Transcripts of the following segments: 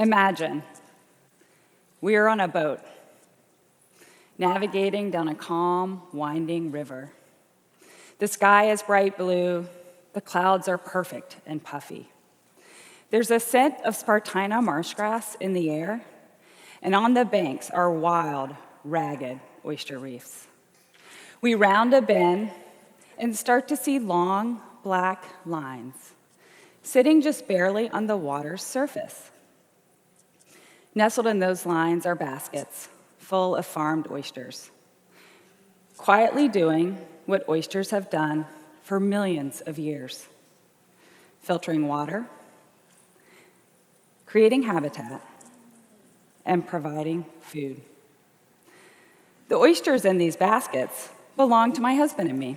Imagine we are on a boat, navigating down a calm, winding river. The sky is bright blue, the clouds are perfect and puffy. There's a scent of Spartina marsh grass in the air, and on the banks are wild, ragged oyster reefs. We round a bend and start to see long, black lines, sitting just barely on the water's surface. Nestled in those lines are baskets full of farmed oysters, quietly doing what oysters have done for millions of years: filtering water, creating habitat, and providing food. The oysters in these baskets belong to my husband and me.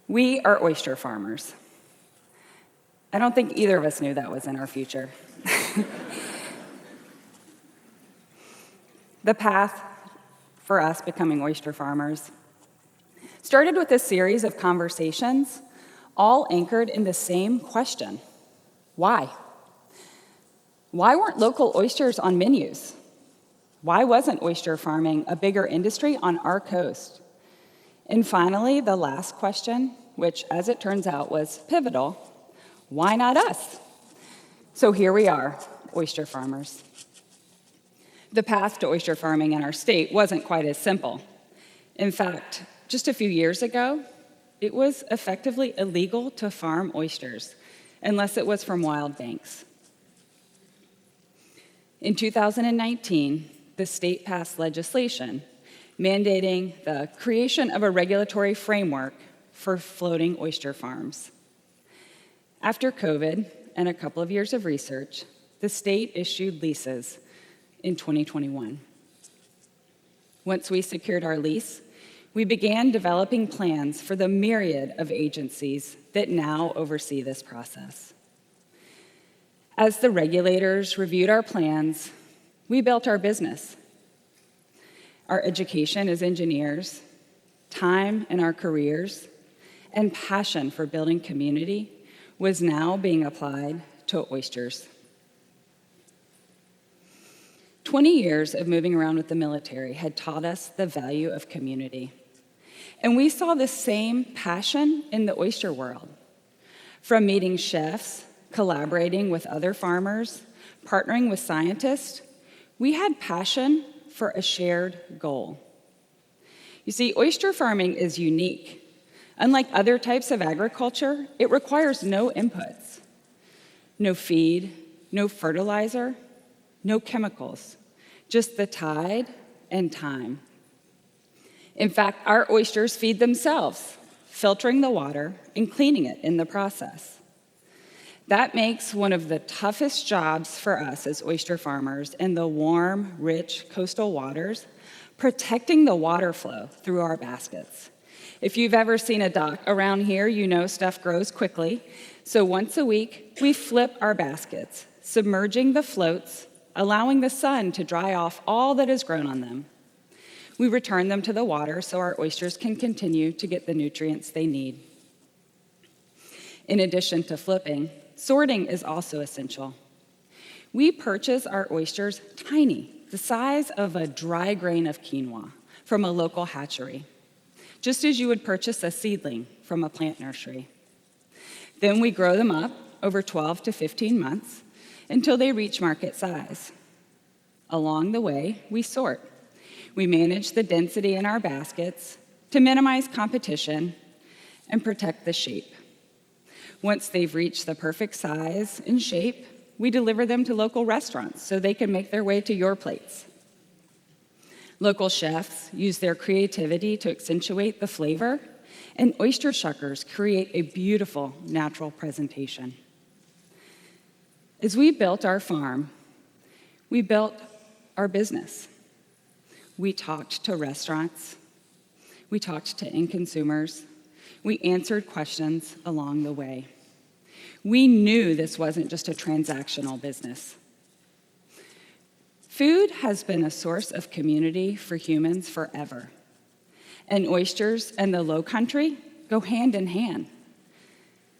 We are oyster farmers. I don't think either of us knew that was in our future. The path for us becoming oyster farmers started with a series of conversations, all anchored in the same question: why? Why weren't local oysters on menus? Why wasn't oyster farming a bigger industry on our coast? And finally, the last question, which, as it turns out, was pivotal: why not us? So here we are, oyster farmers. The path to oyster farming in our state wasn't quite as simple. In fact, just a few years ago, it was effectively illegal to farm oysters unless it was from wild banks. In 2019, the state passed legislation mandating the creation of a regulatory framework for floating oyster farms. After COVID and a couple of years of research, the state issued leases in 2021. Once we secured our lease, we began developing plans for the myriad of agencies that now oversee this process. As the regulators reviewed our plans, we built our business. Our education as engineers, time in our careers, and passion for building community was now being applied to oysters. 20 years of moving around with the military had taught us the value of community. And we saw the same passion in the oyster world. From meeting chefs, collaborating with other farmers, partnering with scientists, we had passion for a shared goal. You see, oyster farming is unique. Unlike other types of agriculture, it requires no inputs, no feed, no fertilizer, no chemicals, just the tide and time. In fact, our oysters feed themselves, filtering the water and cleaning it in the process. That makes one of the toughest jobs for us as oyster farmers in the warm, rich coastal waters, protecting the water flow through our baskets. If you've ever seen a dock around here, you know stuff grows quickly. So once a week, we flip our baskets, submerging the floats, allowing the sun to dry off all that has grown on them. We return them to the water so our oysters can continue to get the nutrients they need. In addition to flipping, sorting is also essential. We purchase our oysters tiny, the size of a dry grain of quinoa, from a local hatchery, just as you would purchase a seedling from a plant nursery. Then we grow them up over 12 to 15 months until they reach market size. Along the way, we sort. We manage the density in our baskets to minimize competition and protect the shape. Once they've reached the perfect size and shape, we deliver them to local restaurants so they can make their way to your plates. Local chefs use their creativity to accentuate the flavor, and oyster shuckers create a beautiful natural presentation. As we built our farm, we built our business. We talked to restaurants. We talked to end consumers. We answered questions along the way. We knew this wasn't just a transactional business. Food has been a source of community for humans forever, and oysters and the Lowcountry go hand in hand.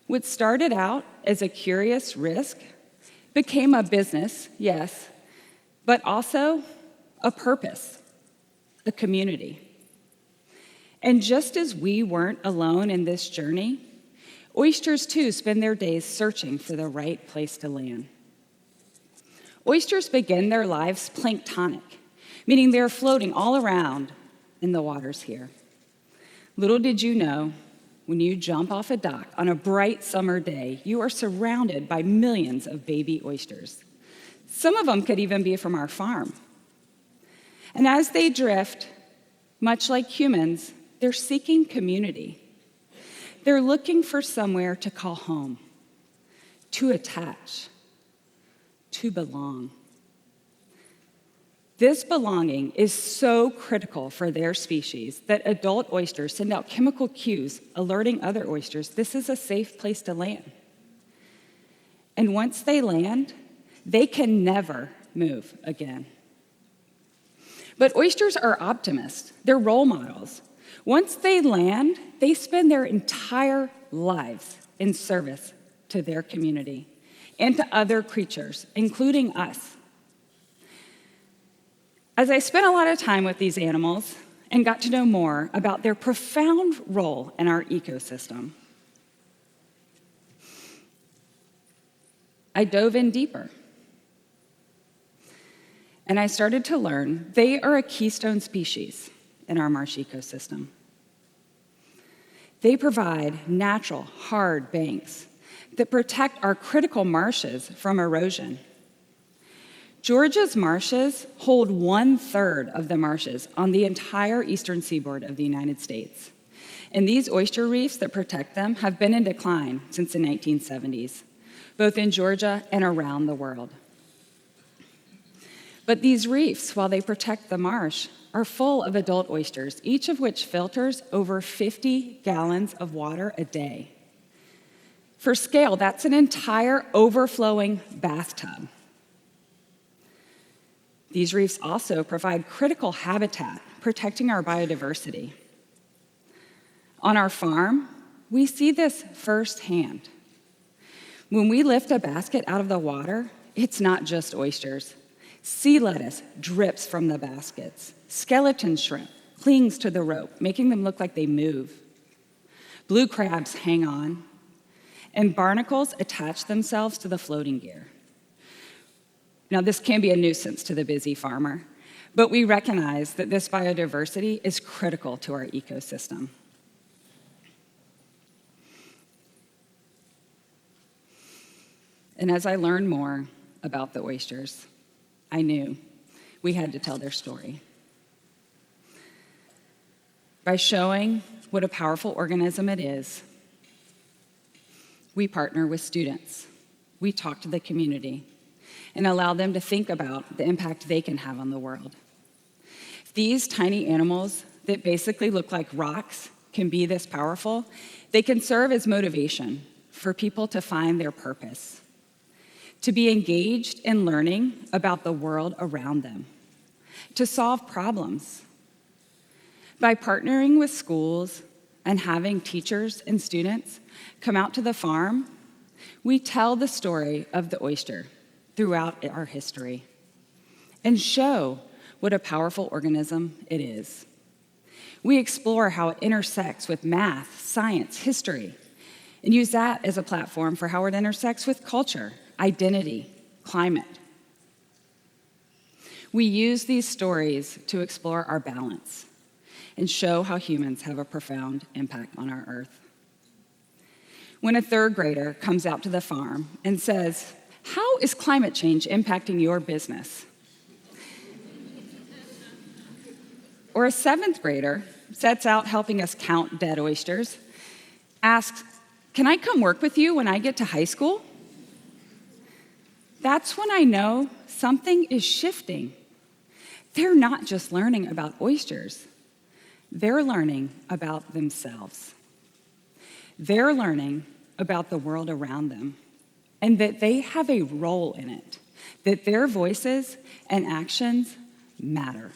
What started out as a curious risk became a business, yes, but also a purpose, a community. And just as we weren't alone in this journey, oysters too spend their days searching for the right place to land. Oysters begin their lives planktonic, meaning they're floating all around in the waters here. Little did you know, when you jump off a dock on a bright summer day, you are surrounded by millions of baby oysters. Some of them could even be from our farm. And as they drift, much like humans, they're seeking community. They're looking for somewhere to call home, to attach, to belong. This belonging is so critical for their species that adult oysters send out chemical cues alerting other oysters this is a safe place to land. And once they land, they can never move again. But oysters are optimists. They're role models. Once they land, they spend their entire lives in service to their community and to other creatures, including us. As I spent a lot of time with these animals and got to know more about their profound role in our ecosystem, I dove in deeper. And I started to learn they are a keystone species in our marsh ecosystem. They provide natural, hard banks that protect our critical marshes from erosion. Georgia's marshes hold 1/3 of the marshes on the entire eastern seaboard of the United States. And these oyster reefs that protect them have been in decline since the 1970s, both in Georgia and around the world. But these reefs, while they protect the marsh, are full of adult oysters, each of which filters over 50 gallons of water a day. For scale, that's an entire overflowing bathtub. These reefs also provide critical habitat, protecting our biodiversity. On our farm, we see this firsthand. When we lift a basket out of the water, it's not just oysters. Sea lettuce drips from the baskets. Skeleton shrimp clings to the rope, making them look like they move. Blue crabs hang on, and barnacles attach themselves to the floating gear. Now, this can be a nuisance to the busy farmer, but we recognize that this biodiversity is critical to our ecosystem. And as I learned more about the oysters, I knew we had to tell their story. By showing what a powerful organism it is, we partner with students. We talk to the community and allow them to think about the impact they can have on the world. If these tiny animals that basically look like rocks can be this powerful, they can serve as motivation for people to find their purpose, to be engaged in learning about the world around them, to solve problems. By partnering with schools and having teachers and students come out to the farm, we tell the story of the oyster throughout our history and show what a powerful organism it is. We explore how it intersects with math, science, history, and use that as a platform for how it intersects with culture, identity, climate. We use these stories to explore our balance and show how humans have a profound impact on our earth. When a third grader comes out to the farm and says, "How is climate change impacting your business?" Or a seventh grader sets out helping us count dead oysters, asks, "Can I come work with you when I get to high school?" That's when I know something is shifting. They're not just learning about oysters. They're learning about themselves. They're learning about the world around them and that they have a role in it, that their voices and actions matter.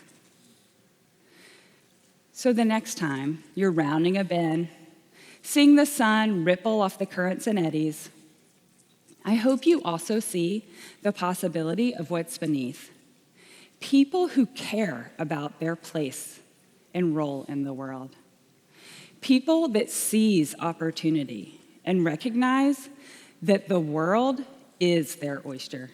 So the next time you're rounding a bend, seeing the sun ripple off the currents and eddies, I hope you also see the possibility of what's beneath. People who care about their place and role in the world. People that seize opportunity and recognize that the world is their oyster.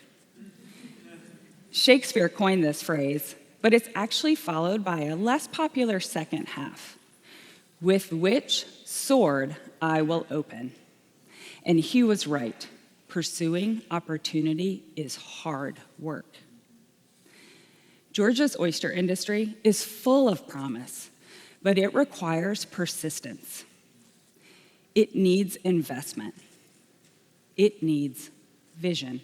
Shakespeare coined this phrase, but it's actually followed by a less popular second half. With which sword I will open. And he was right. Pursuing opportunity is hard work. Georgia's oyster industry is full of promise, but it requires persistence. It needs investment. It needs vision.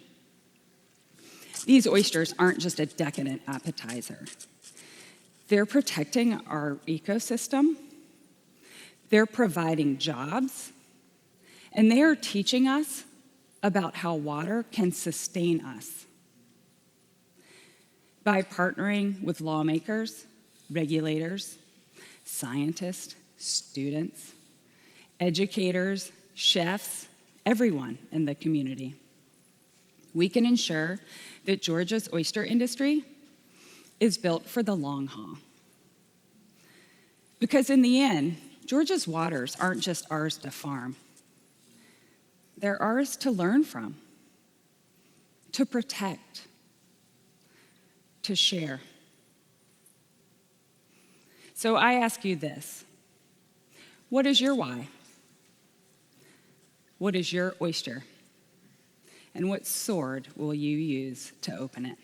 These oysters aren't just a decadent appetizer. They're protecting our ecosystem. They're providing jobs. And they are teaching us about how water can sustain us. By partnering with lawmakers, regulators, scientists, students, educators, chefs, everyone in the community, we can ensure that Georgia's oyster industry is built for the long haul. Because in the end, Georgia's waters aren't just ours to farm. They're ours to learn from, to protect, to share. So I ask you this: what is your why? What is your oyster? And what sword will you use to open it?